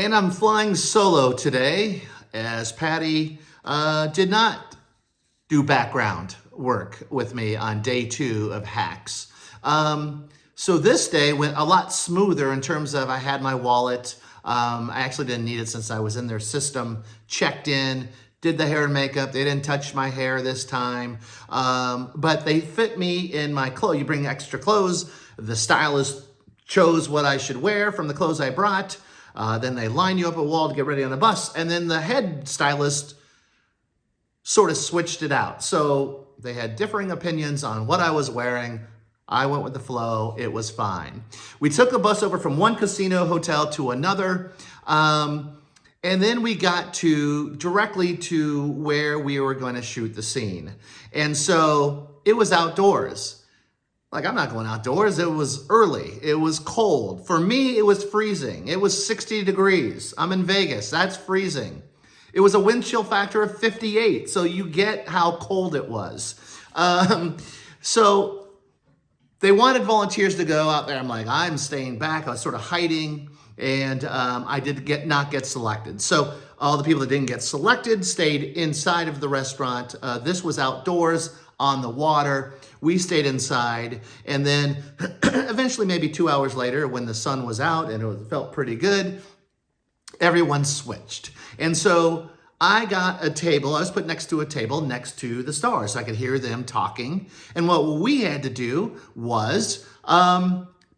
And I'm flying solo today as Patty did not do background work with me on day 2 of hacks. So this day went a lot smoother in terms of I had my wallet. I actually didn't need it since I was in their system, checked in, did the hair and makeup. They didn't touch my hair this time, but they fit me in my clothes. You bring extra clothes. The stylist chose what I should wear from the clothes I brought. Then they line you up a wall to get ready on a bus. And then the head stylist sort of switched it out. So they had differing opinions on what I was wearing. I went with the flow. It was fine. We took a bus over from one casino hotel to another. And then we got directly to where we were going to shoot the scene. And so it was outdoors. Like, I'm not going outdoors. It was early. It was cold. For me, it was freezing. It was 60 degrees. I'm in Vegas. That's freezing. It was a wind chill factor of 58. So you get how cold it was. So they wanted volunteers to go out there. I'm like, I'm staying back. I was sort of hiding. And I did not get selected. So all the people that didn't get selected stayed inside of the restaurant. This was outdoors on the water. We stayed inside. And then eventually, maybe 2 hours later, when the sun was out and it felt pretty good, everyone switched. And so I got a table. I was put next to a table next to the stars. So I could hear them talking. And what we had to do was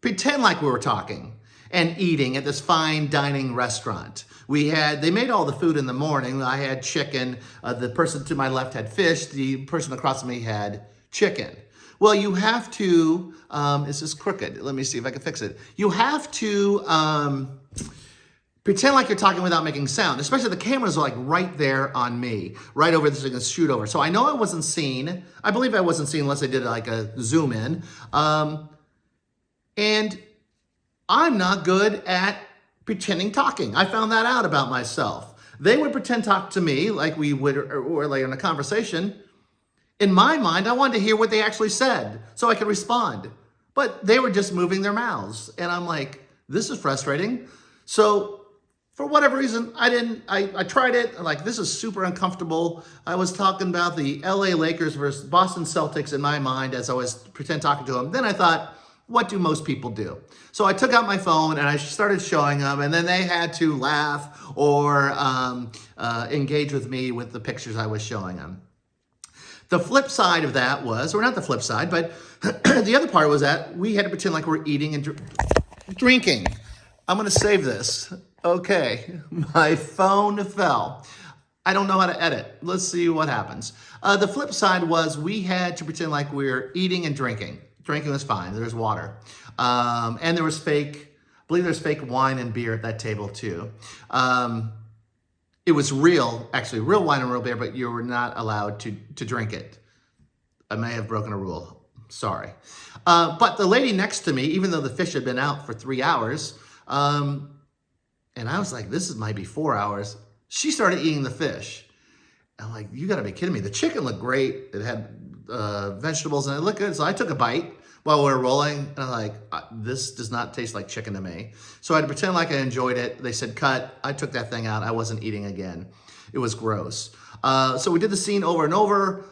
pretend like we were talking and eating at this fine dining restaurant. They made all the food in the morning. I had chicken. The person to my left had fish. The person across from me had chicken. Well, you have to, this is crooked. Let me see if I can fix it. You have to pretend like you're talking without making sound, especially the cameras are like right there on me, right over this, so you can shoot over. So I know I wasn't seen. I believe I wasn't seen unless I did like a zoom in. And I'm not good at pretending talking. I found that out about myself. They would pretend talk to me like we would, or like in a conversation. In my mind, I wanted to hear what they actually said so I could respond. But they were just moving their mouths. And I'm like, this is frustrating. So for whatever reason, I tried it. I'm like, this is super uncomfortable. I was talking about the LA Lakers versus Boston Celtics in my mind as I was pretend talking to them. Then I thought, what do most people do? So I took out my phone and I started showing them, and then they had to laugh or engage with me with the pictures I was showing them. The flip side of that was, or not the flip side, but the other part was that we had to pretend like we're eating and drinking. I'm gonna save this. Okay, my phone fell. I don't know how to edit. Let's see what happens. The flip side was we had to pretend like we were eating and drinking. Drinking was fine. There was water. And there was I believe there's fake wine and beer at that table too. It was real wine and real beer, but you were not allowed to drink it. I may have broken a rule. Sorry. But the lady next to me, even though the fish had been out for 3 hours, and I was like, this might be 4 hours, she started eating the fish. I'm like, you gotta be kidding me. The chicken looked great. It had vegetables and it looked good. So I took a bite while we were rolling, and I'm like, this does not taste like chicken to me. So I had to pretend like I enjoyed it. They said, cut. I took that thing out. I wasn't eating again. It was gross. So we did the scene over and over.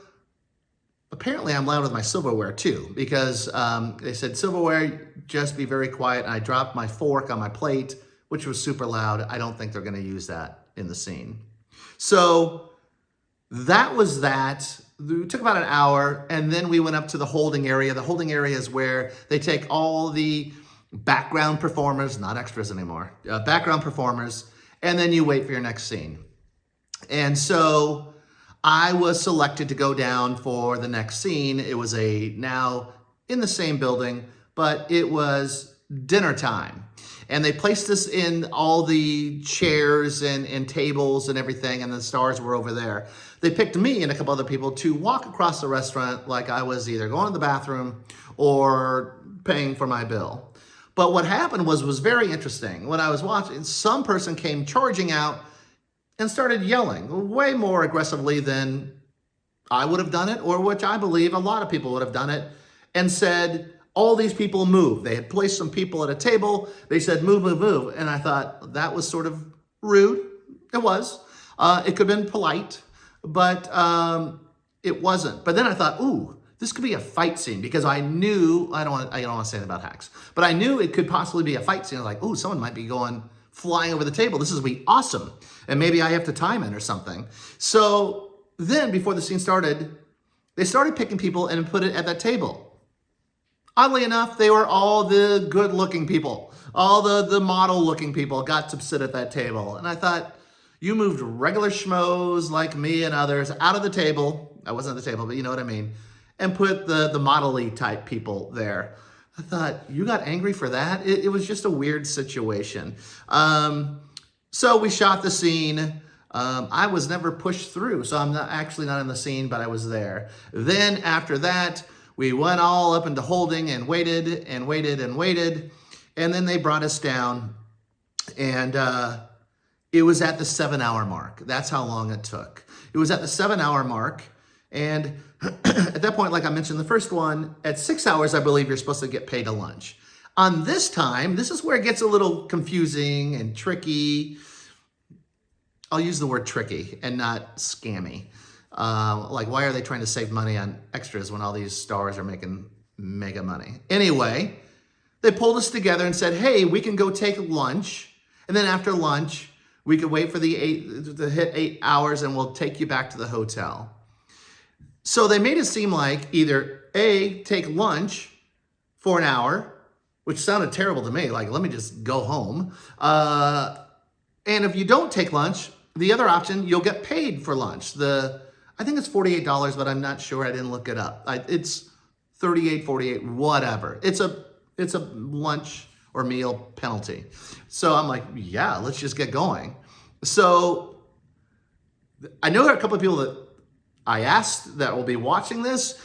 Apparently I'm loud with my silverware too, because they said, silverware, just be very quiet. And I dropped my fork on my plate, which was super loud. I don't think they're gonna use that in the scene. So that was that. It took about an hour, and then we went up to the holding area. The holding area is where they take all the background performers, not extras anymore, background performers, and then you wait for your next scene. And so I was selected to go down for the next scene. It was now in the same building, but it was dinner time. And they placed us in all the chairs and tables and everything, and the stars were over there. They picked me and a couple other people to walk across the restaurant like I was either going to the bathroom or paying for my bill. But what happened was very interesting. When I was watching, some person came charging out and started yelling way more aggressively than I would have done it, or which I believe a lot of people would have done it, and said, all these people move. They had placed some people at a table. They said, move, move, move. And I thought that was sort of rude. It was. It could have been polite, but it wasn't. But then I thought, ooh, this could be a fight scene because I knew, I don't want to say anything about hacks, but I knew it could possibly be a fight scene. I was like, ooh, someone might be flying over the table. This is going to be awesome. And maybe I have to time it or something. So then before the scene started, they started picking people and put it at that table. Oddly enough, they were all the good-looking people. All the model-looking people got to sit at that table. And I thought, you moved regular schmoes like me and others out of the table. I wasn't at the table, but you know what I mean. And put the model-y type people there. I thought, you got angry for that? It was just a weird situation. So we shot the scene. I was never pushed through, so I'm actually not in the scene, but I was there. Then after that, we went all up into holding and waited and waited and waited. And then they brought us down. And it was at the 7-hour mark. That's how long it took. It was at the 7-hour mark. And at that point, like I mentioned, the first one, at 6 hours, I believe you're supposed to get paid a lunch. On this time, this is where it gets a little confusing and tricky. I'll use the word tricky and not scammy. Like, why are they trying to save money on extras when all these stars are making mega money? Anyway, they pulled us together and said, hey, we can go take lunch. And then after lunch, we could wait for to hit 8 hours and we'll take you back to the hotel. So they made it seem like either A, take lunch for an hour, which sounded terrible to me. Like, let me just go home. And if you don't take lunch, the other option, you'll get paid for lunch. I think it's $48, but I'm not sure. I didn't look it up. It's $38, $48, whatever. It's a lunch or meal penalty. So I'm like, yeah, let's just get going. So I know there are a couple of people that I asked that will be watching this.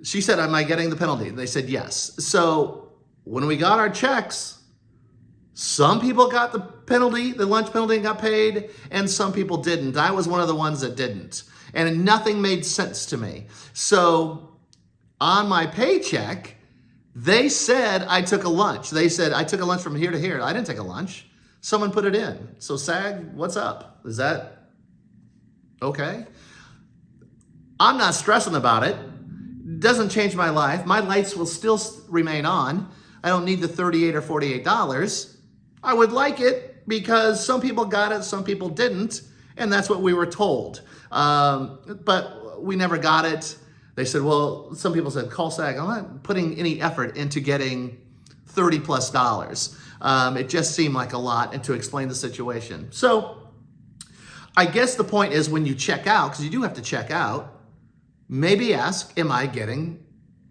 She said, am I getting the penalty? And they said yes. So when we got our checks, some people got the penalty, the lunch penalty, and got paid, and some people didn't. I was one of the ones that didn't. And nothing made sense to me. So on my paycheck, they said I took a lunch. They said I took a lunch from here to here. I didn't take a lunch. Someone put it in. So SAG, what's up? Is that okay? I'm not stressing about it. Doesn't change my life. My lights will still remain on. I don't need the $38 or $48. I would like it because some people got it, some people didn't, and that's what we were told. But we never got it. They said, well, some people said, call SAG. I'm not putting any effort into getting $30+. It just seemed like a lot, and to explain the situation. So I guess the point is when you check out, because you do have to check out, maybe ask, am I getting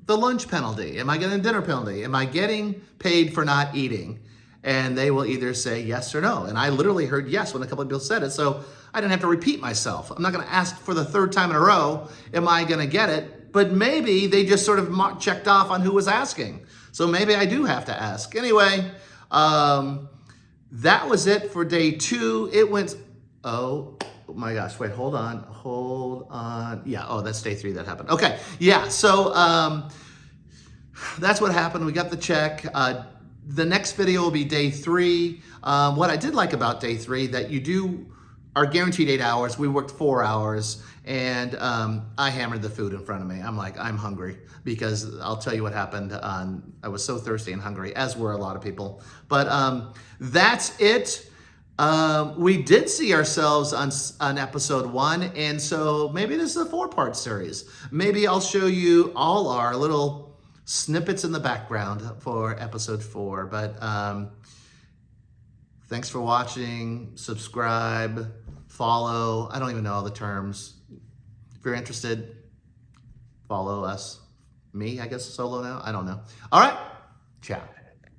the lunch penalty? Am I getting a dinner penalty? Am I getting paid for not eating? And they will either say yes or no. And I literally heard yes when a couple of people said it, so I didn't have to repeat myself. I'm not gonna ask for the third time in a row, am I gonna get it? But maybe they just sort of checked off on who was asking. So maybe I do have to ask. Anyway, that was it for day 2. It went, oh my gosh, wait, hold on. Yeah, oh, that's day 3 that happened. Okay, yeah, so that's what happened. We got the check. The next video will be day 3. What I did like about day 3, that you are guaranteed 8 hours. We worked 4 hours, and I hammered the food in front of me. I'm like, I'm hungry, because I'll tell you what happened. I was so thirsty and hungry, as were a lot of people. But that's it. We did see ourselves on episode 1, and so maybe this is a 4-part series. Maybe I'll show you all our little snippets in the background for episode 4. But thanks for watching. Subscribe, follow. I don't even know all the terms. If you're interested, follow us. Me, I guess, solo now. I don't know. All right. Ciao.